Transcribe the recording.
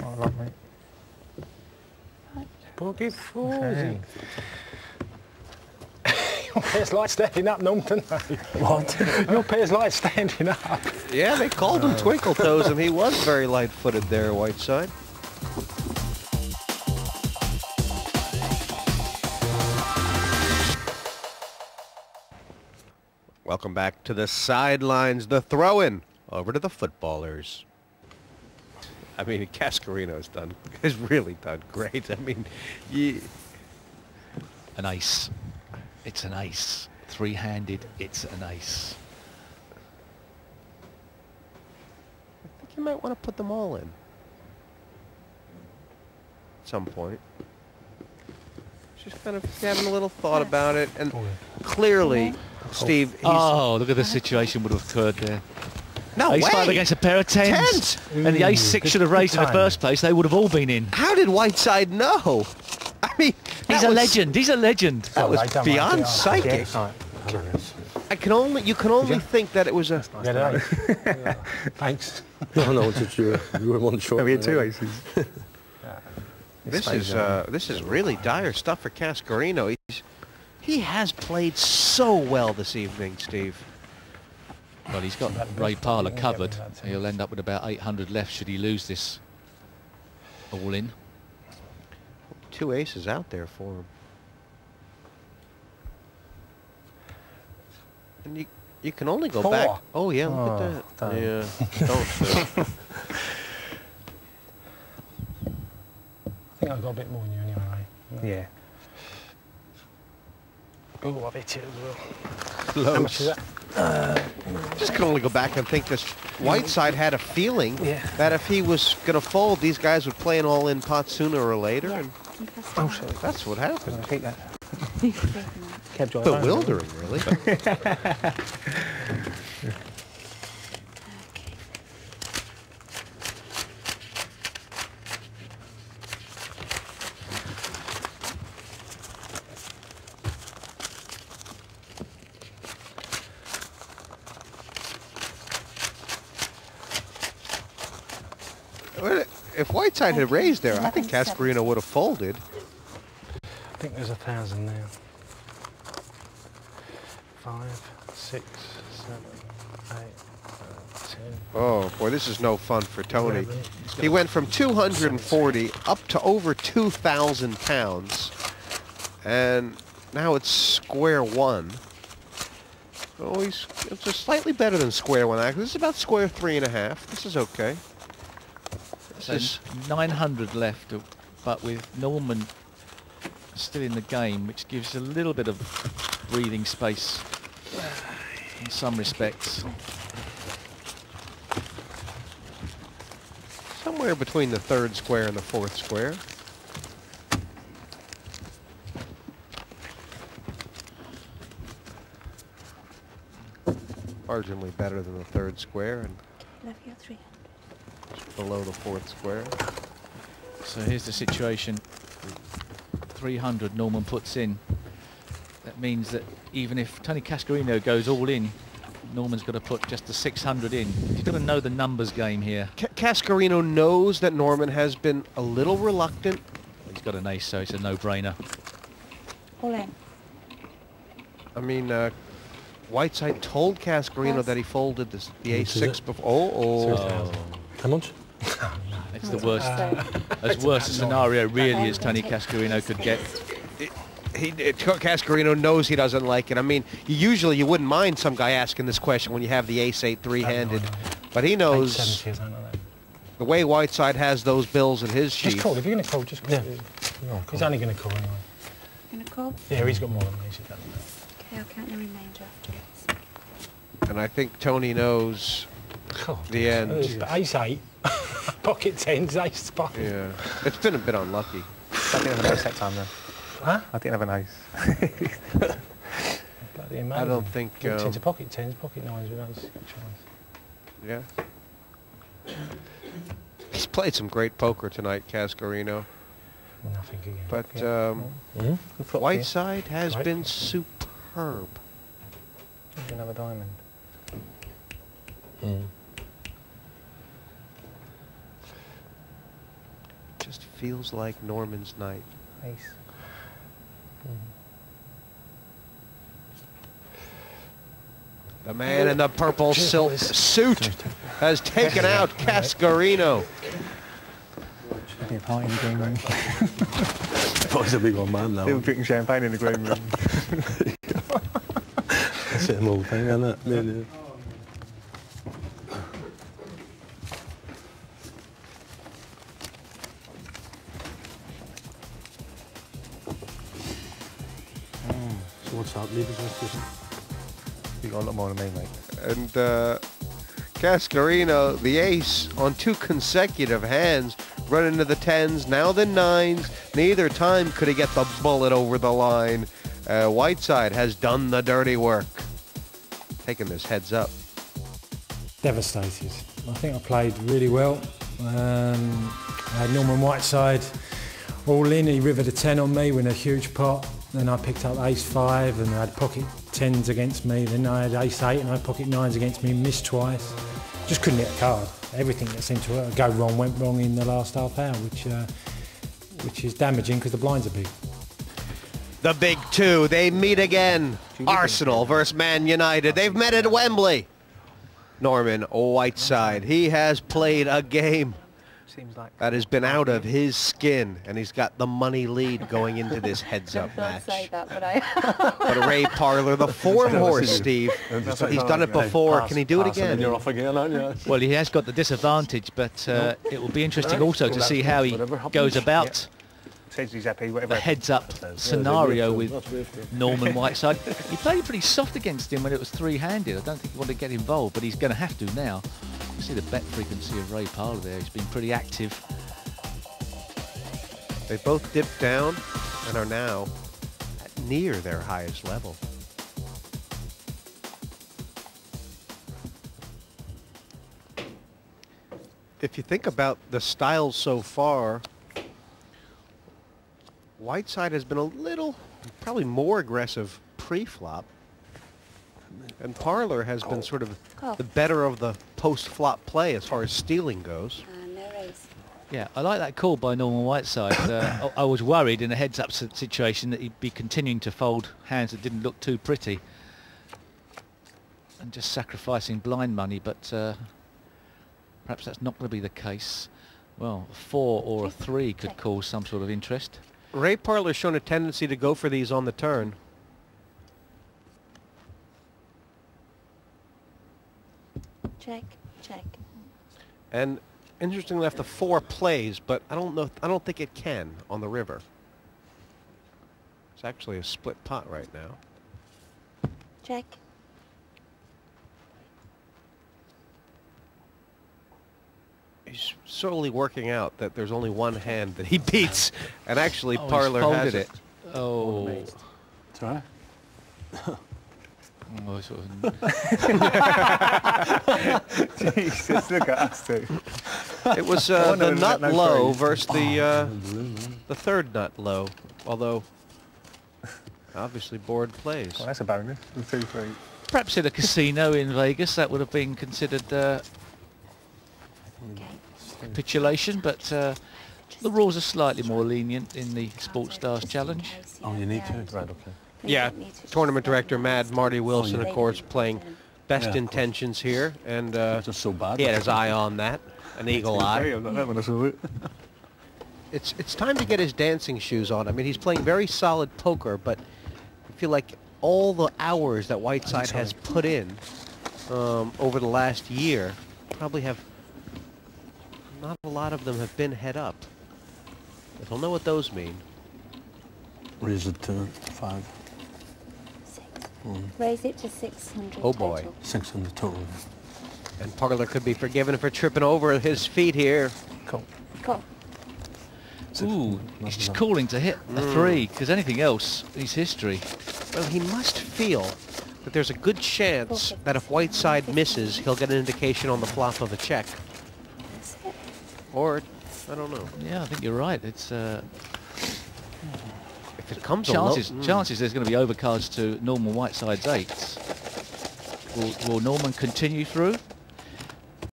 All right, mate. Buggy fuzzy. Your players like standing up, Norm, don't they? What? Your players like standing up. Yeah, they called him Twinkle Toes, and he was very light-footed there, Whiteside. Welcome back to the sidelines, the throw-in over to the footballers. I mean, Cascarino's has really done great. I mean, An ace. It's an ace. Three-handed, it's an ace. I think you might want to put them all in at some point. Just kind of having a little thought about it, and clearly, Steve, he's... Oh, look at the situation would have occurred there. No Ace way! 5 against a pair of tens. And the ace 6 should have raised in the first place. They would have all been in. How did Whiteside know? I mean, He's a legend. He's a legend. That was beyond psychic. Yeah. You can only think that it was a... Yeah, thanks. No, just you were one short. We had two aces. This is really dire stuff for Cascarino. He has played so well this evening, Steve. Well, he's got Ray Parlour covered. He'll end up with about 800 left should he lose this all in. Two aces out there for him. And you can only go back. Oh yeah, look at that. Yeah. Don't. I think I've got a bit more than you anyway, right? Yeah. Oh, I've hit it as well. Loads. How much is that? Just can only go back and think this Whiteside had a feeling that if he was going to fold, these guys would play an all-in pot sooner or later. And Oh, sorry. that's what happened. I hate that. Kept your Bewildering, really. If Whiteside had raised there, I think Cascarino would have folded. I think there's 1,000 now. 5, 6, 7, 8, 10. Oh boy, this is no fun for Tony. He went from 240 up to over 2,000 pounds, and now it's square one. Oh, it's just slightly better than square one. Actually, this is about square 3.5. This is okay. This is 900 left, but with Norman still in the game, which gives a little bit of breathing space in some respects. somewhere between the third square and the fourth square. Marginally better than the third square and just below the fourth square. So here's the situation. 300 Norman puts in. That means that even if Tony Cascarino goes all in, Norman's got to put just the 600 in. He's got to know the numbers game here. Cascarino knows that Norman has been a little reluctant. He's got an ace, so it's a no-brainer. All in. I mean, Whiteside told Cascarino that he folded the ace-6 before. Oh. How much? It's the worst, as worst a scenario really as Tony Cascarino could get. Cascarino knows he doesn't like it. I mean, usually you wouldn't mind some guy asking this question when you have the ace-8 three-handed, but he knows the way Whiteside has those bills in his sheet. Just call. If you're going to call, just call. Yeah. He's only going to call anyway. Going to call? Yeah, he's got more than me. Okay, I'll count the remainder afterwards. And I think Tony knows the end. Ace-8, pocket tens, ace-5. Yeah, it's been a bit unlucky. I didn't have an ace that time then. Huh? I didn't have an ace. I don't think... Tens are pocket tens, pocket nines with ace. Yeah. He's played some great poker tonight, Cascarino. Nothing again. But Whiteside has been superb. Another diamond. Just feels like Norman's night. Ace. The man in the purple silk suit has taken out Cascarino. Be a party in the green room. Boy's a big old man now. Still drinking champagne in the green room. That's it, an old thing, isn't it? Really? So what's up, ladies and gentlemen? You got a lot more than me, mate. And Cascarino, the ace, on 2 consecutive hands, run into the 10s, now the 9s. Neither time could he get the bullet over the line. Whiteside has done the dirty work. Taking this heads up. Devastated. I think I played really well. I had Norman Whiteside all in. He rivered a 10 on me with a huge pot. Then I picked up ace 5 and I had pocket 10s against me. Then I had ace 8 and I had pocket 9s against me, missed twice. Just couldn't hit a card. Everything that seemed to go wrong went wrong in the last half hour, which is damaging because the blinds are big. The big 2, they meet again. Arsenal versus Man United. They've met at Wembley. Norman Whiteside, he has played a game Seems like that has been out of his skin, and he's got the money lead going into this heads-up Don't match. say that, but I... But Ray Parlour, the form horse, Steve. He's done it before. Can he do it And you're again? off again, aren't you? Well, he has got the disadvantage, but it will be interesting also to see how he goes about says he's happy, whatever. the heads-up scenario with Norman Whiteside. He played pretty soft against him when it was 3-handed. I don't think he wanted to get involved, but he's going to have to now. You see the bet frequency of Ray Parlour there. He's been pretty active. They both dipped down and are now at near their highest level. If you think about the styles so far, Whiteside has been a little, probably more aggressive pre-flop. And Parlour has been sort of the better of the post-flop play as far as stealing goes. no raise. Yeah, I like that call by Norman Whiteside. I was worried in a heads-up situation that he'd be continuing to fold hands that didn't look too pretty and just sacrificing blind money, but perhaps that's not going to be the case. Well, a 4 or a 3 could cause some sort of interest. Ray Parlour's shown a tendency to go for these on the turn. Check, check. And interestingly enough, the 4 plays, but I don't think it can on the river. It's actually a split pot right now. Check. He's slowly working out that there's only one hand that he beats, and actually Oh, Parlour he's has folded it. Oh. It's all right. Oh, sort of Jesus, look at us two. It was Oh, no, the nut no low praise. versus the third nut low, although obviously board plays. Well, that's a bonus. 2-3. perhaps in a casino in Vegas that would have been considered Okay. capitulation, but the rules are slightly more lenient in the Sports Stars Challenge. Oh, you need to? Right, okay. Yeah, tournament director Mad Marty Wilson, of course, playing best Yeah, of course. intentions here, and It's just so bad. he had his eye on that, an eagle eye. I'm not that when I saw it. It's time to get his dancing shoes on. I mean, he's playing very solid poker, but I feel like all the hours that Whiteside has put in over the last year probably have, not a lot of them have been head up. But he'll know what those mean. Raise it to 5. 6. Raise it to 600. Oh, boy. total. 600 total. And Parlour could be forgiven for tripping over his feet here. Cool. Cool. Ooh, he's just calling to hit a 3, because anything else, he's history. Well, he must feel that there's a good chance that if Whiteside misses, he'll get an indication on the flop of a check. That's it. Or, I don't know. Yeah, I think you're right. It's If it comes chances there's going to be overcards to Norman Whiteside's 8s. Will Norman continue through?